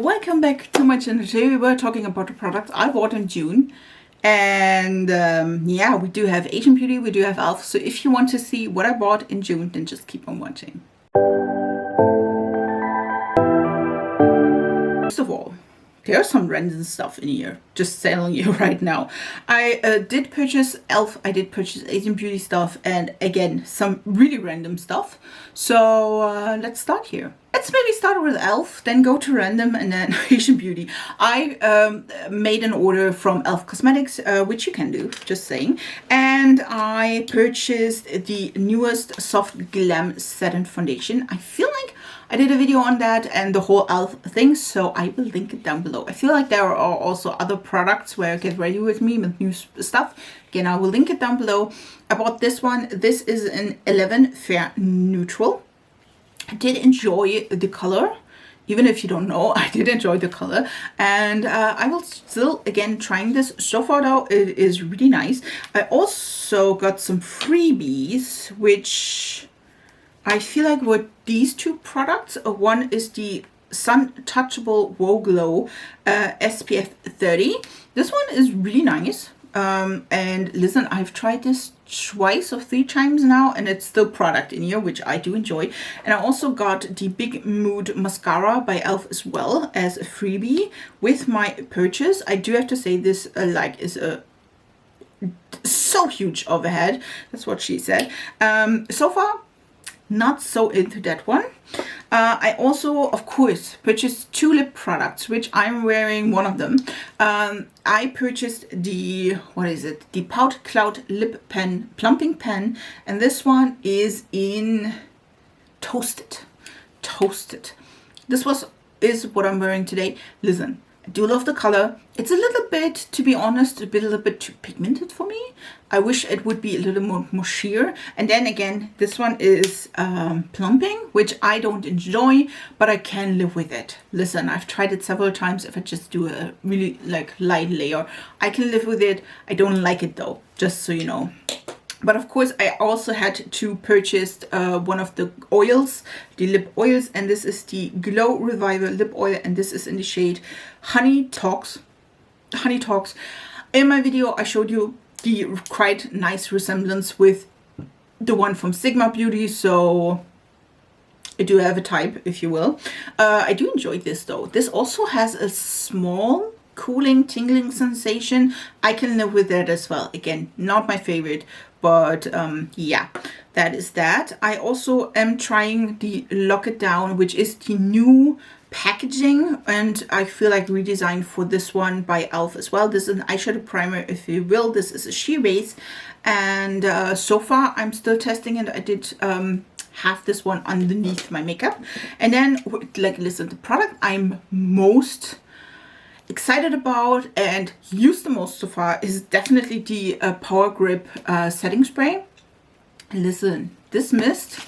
welcome back to my channel. Today we were talking about the products I bought in June, and yeah, we do have Asian Beauty, we do have E.L.F. So if you want to see what I bought in June, then just keep on watching. First of all, there's some random stuff in here, just telling you right now. I did purchase E.L.F, I did purchase Asian Beauty stuff, and again, some really random stuff. So let's start here. Let's maybe start with E.L.F, then go to random, and then Asian Beauty. I made an order from E.L.F Cosmetics, which you can do, just saying. And I purchased the newest Soft Glam Satin Foundation. I feel like I did a video on that and the whole E.L.F thing, so I will link it down below. I feel like there are also other products where Get Ready With Me with new stuff. Again, I will link it down below. I bought this one. This is an 11 Fair Neutral. I did enjoy the color. Even if you don't know, I did enjoy the color. And I will still, again, trying this. So far though, it is really nice. I also got some freebies, which I feel like were these two products. One is the Sun Touchable Wow Glow SPF 30. This one is really nice. And listen, I've tried this twice or 3 times now, and it's still product in here, which I do enjoy. And I also got the Big Mood Mascara by E.L.F as well as a freebie with my purchase. I do have to say this is a so huge overhead. That's what she said. So far, not so into that one. I also, of course, purchased 2 lip products, which I'm wearing one of them. I purchased the, what is it? The Pout Cloud Lip Pen, Plumping Pen. And this one is in Toasted. Toasted. This is what I'm wearing today. Listen, I do love the color. It's a little bit, to be honest, a little bit too pigmented for me. I wish it would be a little more sheer. And then again, this one is plumping, which I don't enjoy, but I can live with it. Listen, I've tried it several times. If I just do a really light layer, I can live with it. I don't like it though, just so you know. But of course, I also had to purchase one of the oils, the lip oils, and this is the Glow Reviver Lip Oil, and this is in the shade Honey Talks. Honey Talks. In my video, I showed you the quite nice resemblance with the one from Sigma Beauty, so I do have a type, if you will. I do enjoy this though. This also has a small cooling, tingling sensation. I can live with that as well. Again, not my favorite, but yeah, that is that. I also am trying the Lock It Down, which is the new packaging, and I feel like redesigned for this one by E.L.F as well. This is an eyeshadow primer, if you will. This is a sheer base, and so far I'm still testing it. I did have this one underneath my makeup. And then, listen, the product I'm most excited about and used the most so far is definitely the Power Grip setting spray. And listen, this mist,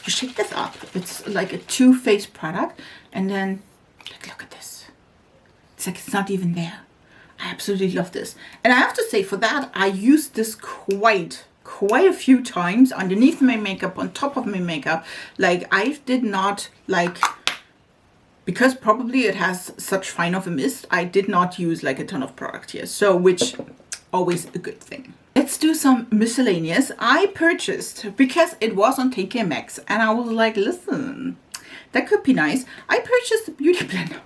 you shake this up, it's like a 2-phase product, and then look at this. It's like it's not even there. I absolutely love this, and I have to say, for that, I used this quite a few times underneath my makeup, on top of my makeup. Like, I did not because probably it has such fine of a mist, I did not use like a ton of product here, so which always a good thing. Let's do some miscellaneous. I purchased, because it was on TK Maxx, and I was like, listen, that could be nice. I purchased a beauty blender.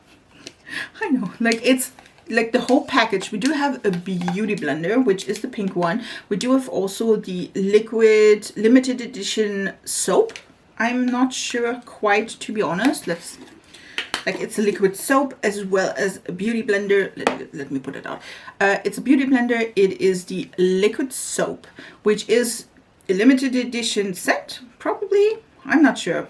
I know, like, it's like the whole package. We do have a beauty blender, which is the pink one. We do have also the liquid limited edition soap. I'm not sure quite, to be honest. It's a liquid soap as well as a beauty blender. Let me put it out. It's a beauty blender. It is the liquid soap, which is a limited edition set, probably. I'm not sure.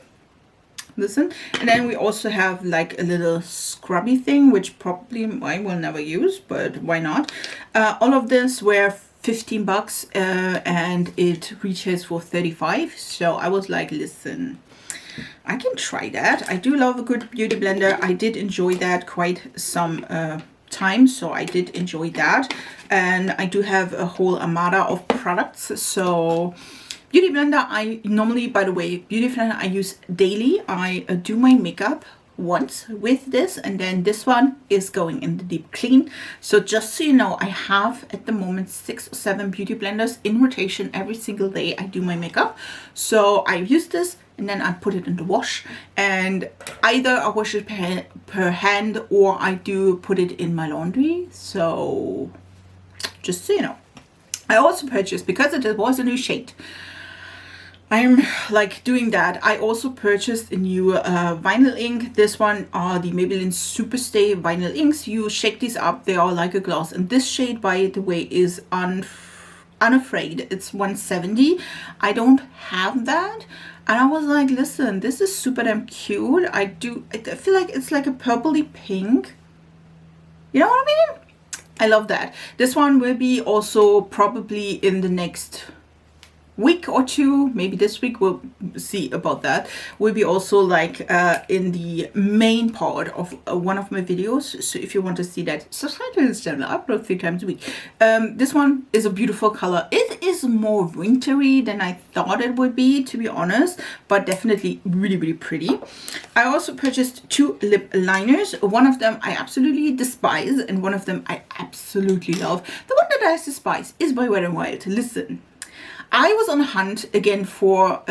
Listen. And then we also have like a little scrubby thing, which probably I will never use, but why not? All of this were 15 bucks and it retails for 35. So I was like, listen, I can try that. I do love a good beauty blender. I did enjoy that quite some time, so I did enjoy that. And I do have a whole armada of products. So beauty blender, I normally, by the way, beauty blender I use daily. I do my makeup once with this, and then this one is going in the deep clean. So just so you know, I have at the moment 6 or 7 beauty blenders in rotation every single day I do my makeup. So I use this and then I put it in the wash, and either I wash it per hand or I do put it in my laundry. So just so you know. I also purchased, because it was a new shade, I'm like doing that, I also purchased a new vinyl ink. This one are the Maybelline Superstay vinyl inks. You shake these up, they are like a gloss, and this shade, by the way, is Unafraid. It's 170. I don't have that, and I was like, listen, this is super damn cute. I feel like it's like a purpley pink, you know what I mean? I love that. This one will be also probably in the next week or two, maybe this week, we'll see about that, will be also like in the main part of one of my videos. So if you want to see that, subscribe to this channel. I upload 3 times a week. This one is a beautiful color. It is more wintry than I thought it would be, to be honest, but definitely really, really pretty. I also purchased 2 lip liners. One of them I absolutely despise, and one of them I absolutely love. The one that I despise is by Wet n Wild. Listen, I was on a hunt again for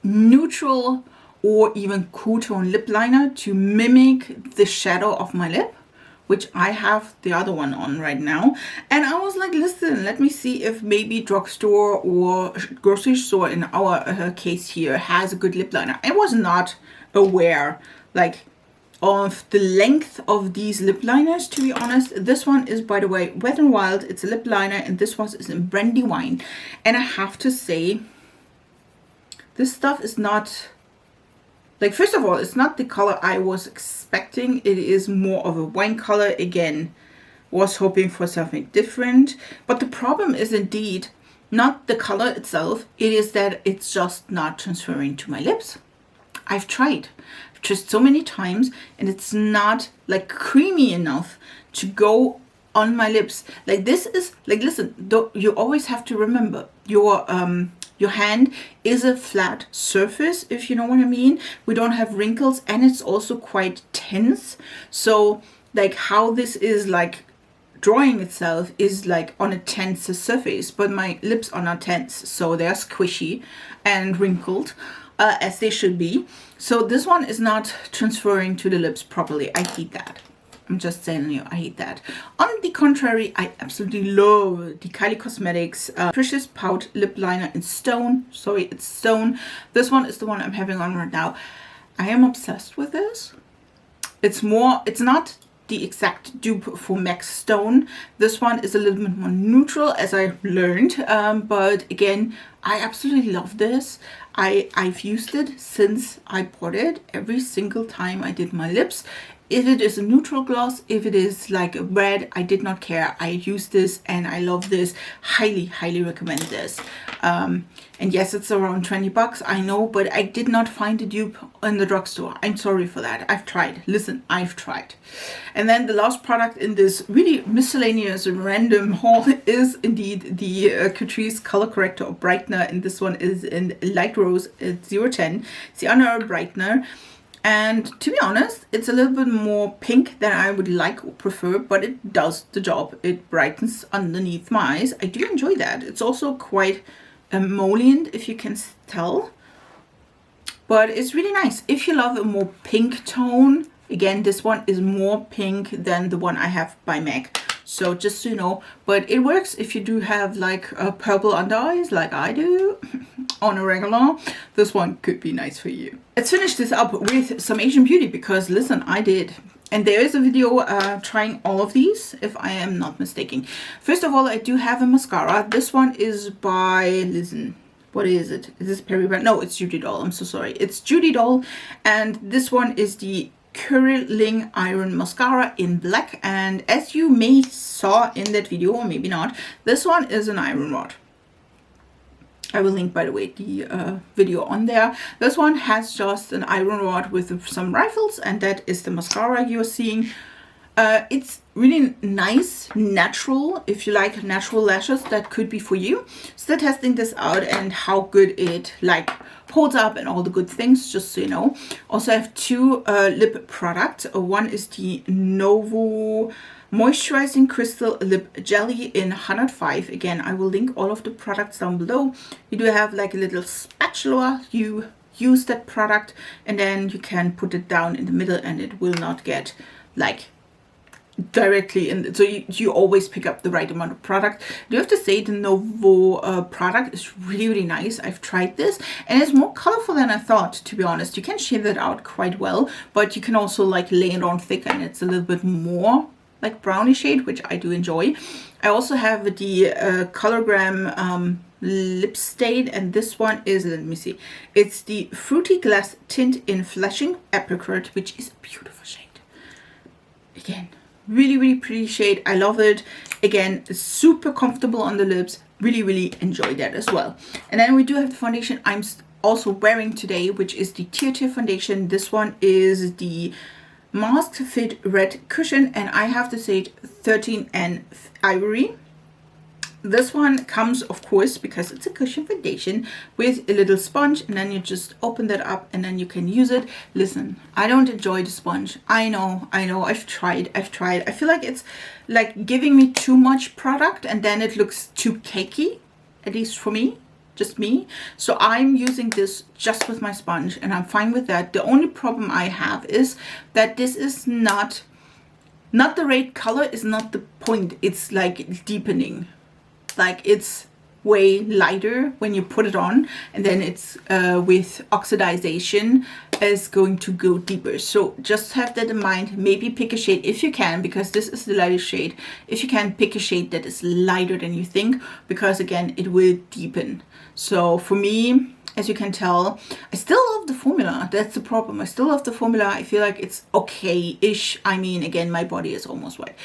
neutral or even cool tone lip liner to mimic the shadow of my lip, which I have the other one on right now. And I was like, listen, let me see if maybe drugstore or grocery store in our case here has a good lip liner. I was not aware like of the length of these lip liners, to be honest. This one is, by the way, Wet n Wild. It's a lip liner, and this one is in Brandy Wine. And I have to say, this stuff is not, like, first of all, it's not the color I was expecting. It is more of a wine color. Again, was hoping for something different. But the problem is indeed not the color itself. It is that it's just not transferring to my lips. I've tried just so many times, and it's not like creamy enough to go on my lips. Like, this is like, listen, you always have to remember your hand is a flat surface, if you know what I mean. We don't have wrinkles, and it's also quite tense. So like how this is like drawing itself is like on a tense surface, but my lips are not tense, so they're squishy and wrinkled, as they should be. So this one is not transferring to the lips properly. I hate that. I'm just telling you, I hate that. On the contrary, I absolutely love the Kylie Cosmetics Precious Pout Lip Liner in Stone. Sorry, it's Stone. This one is the one I'm having on right now. I am obsessed with this. It's not the exact dupe for MAC Stone. This one is a little bit more neutral, as I learned, but again, I absolutely love this. I've used it since I bought it every single time I did my lips. If it is a neutral gloss, if it is like a red, I did not care. I use this and I love this. Highly, highly recommend this. And yes, it's around 20 bucks, I know, but I did not find a dupe in the drugstore. I'm sorry for that. I've tried. Listen, I've tried. And then the last product in this really miscellaneous random haul is indeed the Catrice Color Corrector or Brightener. And this one is in Light Rose 010. It's the Under Eye Brightener. And to be honest, it's a little bit more pink than I would like or prefer, but it does the job. It brightens underneath my eyes. I do enjoy that. It's also quite emollient, if you can tell. But it's really nice. If you love a more pink tone, again, this one is more pink than the one I have by MAC. So just so you know, but it works if you do have like a purple under eyes like I do on a regular. This one could be nice for you. Let's finish this up with some Asian beauty, because listen, I did. And there is a video trying all of these, if I am not mistaken. First of all, I do have a mascara. This one is by, listen, what is it? Is this Perry? No, it's Judydoll. I'm so sorry. It's Judydoll. And this one is the Curling Iron Mascara in black. And as you may saw in that video, or maybe not, this one is an iron rod. I will link, by the way, the video on there. This one has just an iron rod with some rifles, and that is the mascara you're seeing. It's really nice, natural. If you like natural lashes, that could be for you. Still testing this out and how good it like holds up and all the good things, just so you know. Also I have two lip products. One is the NOVO Moisturizing Crystal Lip Jelly in 105. Again, I will link all of the products down below. You do have like a little spatula. You use that product and then you can put it down in the middle and it will not get like directly in. So you always pick up the right amount of product. I do have to say the NOVO product is really nice. I've tried this and it's more colorful than I thought, to be honest. You can shade that out quite well, but you can also like lay it on thicker and it's a little bit more like brownie shade, which I do enjoy. I also have the colorgram lip stain, and this one is, let me see, it's the Fruity Glass Tint in Flashing Apricot, which is a beautiful shade. Again, really pretty shade. I love it. Again, it's super comfortable on the lips. Really enjoy that as well. And then we do have the foundation I'm also wearing today, which is the Tear foundation. This one is the Mask Fit Red Cushion, and I have to say 13 and Ivory. This one comes, of course, because it's a cushion foundation, with a little sponge, and then you just open that up and then you can use it. Listen, I don't enjoy the sponge. I know, I've tried. I feel like it's like giving me too much product and then it looks too cakey, at least for me. Just me. So I'm using this just with my sponge and I'm fine with that. The only problem I have is that this is not the right color, is not the point. It's like deepening. Like it's way lighter when you put it on, and then it's with oxidization is going to go deeper. So just have that in mind. Maybe pick a shade if you can, because this is the lightest shade. If you can, pick a shade that is lighter than you think, because again it will deepen. So for me, as you can tell, I still love the formula. That's the problem. I still love the formula. I feel like it's okay-ish. I mean, again, my body is almost white.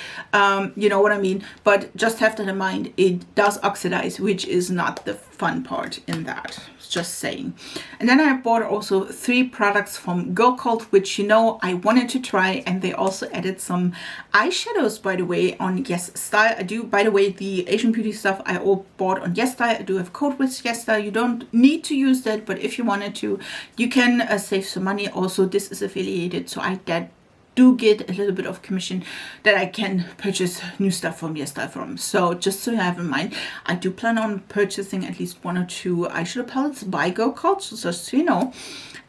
You know what I mean? But just have that in mind. It does oxidize, which is not the fun part in that. Just saying. And then I bought also 3 products from GIRLCULT, which you know I wanted to try, and they also added some eyeshadows, by the way, on YesStyle. I do, by the way, the Asian beauty stuff I all bought on YesStyle. I do have code with YesStyle. You don't need to use that, but if you wanted to, you can save some money. Also, this is affiliated, so I do get a little bit of commission that I can purchase new stuff from YesStyle from. So just so you have in mind, I do plan on purchasing at least 1 or 2 eyeshadow palettes by GIRLCULT, so just so you know.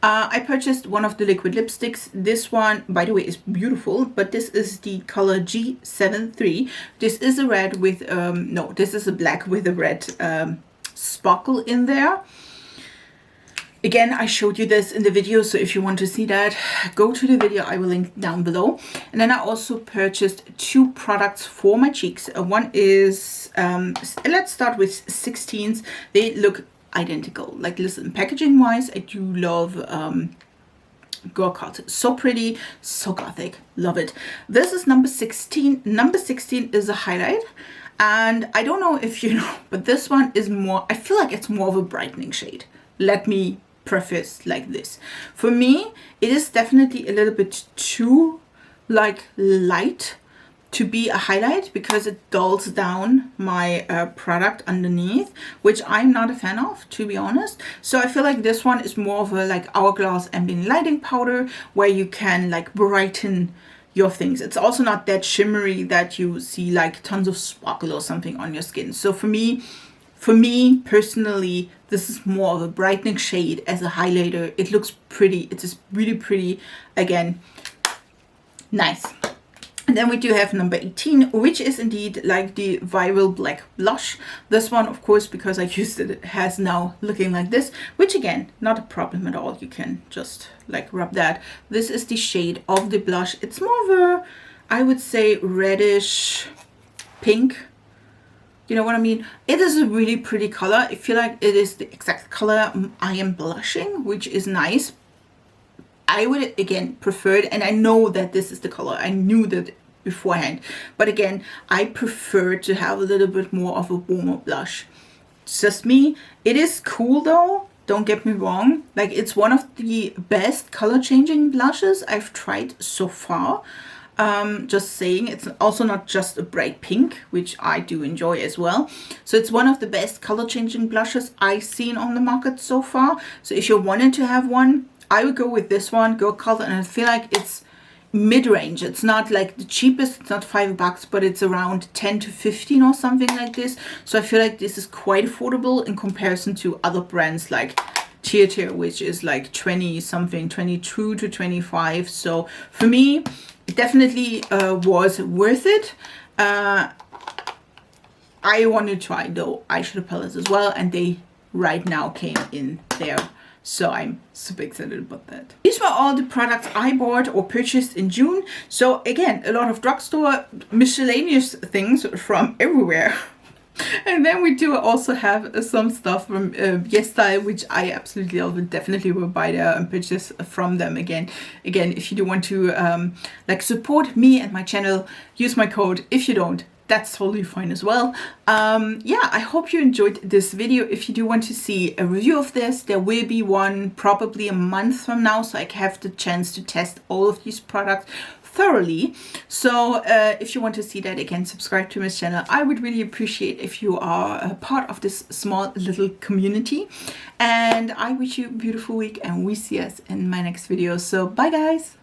I purchased one of the liquid lipsticks. This one, by the way, is beautiful, but this is the color G73. This is a red with, no, this is a black with a red sparkle in there. Again, I showed you this in the video, so if you want to see that, go to the video. I will link down below. And then I also purchased 2 products for my cheeks. One is, let's start with 16s. They look identical. Like, listen, packaging-wise, I do love GIRLCULT. So pretty, so gothic. Love it. This is number 16. Number 16 is a highlight. And I don't know if you know, but this one is more, I feel like it's more of a brightening shade. Let me preface like this. For me, it is definitely a little bit too like light to be a highlight, because it dulls down my product underneath, which I'm not a fan of, to be honest. So I feel like this one is more of a like Hourglass ambient lighting powder, where you can like brighten your things. It's also not that shimmery that you see like tons of sparkle or something on your skin. So for me personally, this is more of a brightening shade as a highlighter. It looks pretty. It is really pretty. Again, nice. And then we do have number 18, which is indeed like the viral black blush. This one, of course, because I used it, it has now looking like this, which again, not a problem at all. You can just like rub that. This is the shade of the blush. It's more of a, I would say, reddish pink. You know what I mean? It is a really pretty color. I feel like it is the exact color I am blushing, which is nice. I would, again, prefer it, and I know that this is the color. I knew that beforehand. But again, I prefer to have a little bit more of a warmer blush. It's just me. It is cool though. Don't get me wrong. Like, it's one of the best color changing blushes I've tried so far. Just saying, it's also not just a bright pink, which I do enjoy as well. So it's one of the best color changing blushes I've seen on the market so far. So if you wanted to have one, I would go with this one, GIRLCULT, and I feel like it's mid-range. It's not like the cheapest, it's not $5, but it's around 10 to 15 or something like this. So I feel like this is quite affordable in comparison to other brands like Tint, which is like 20 something, 22 to 25. So for me, it definitely was worth it. I want to try though eyeshadow palettes as well, and they right now came in there. So I'm super excited about that. These were all the products I bought or purchased in June. So again, a lot of drugstore miscellaneous things from everywhere. And then we do also have some stuff from YesStyle, which I absolutely love and definitely will buy there and purchase from them again. Again, if you do want to like support me and my channel, use my code. If you don't, that's totally fine as well. Yeah, I hope you enjoyed this video. If you do want to see a review of this, there will be one probably a month from now, so I have the chance to test all of these products thoroughly. So if you want to see that, again, subscribe to my channel. I would really appreciate if you are a part of this small little community. And I wish you a beautiful week, and we see us in my next video. So bye guys.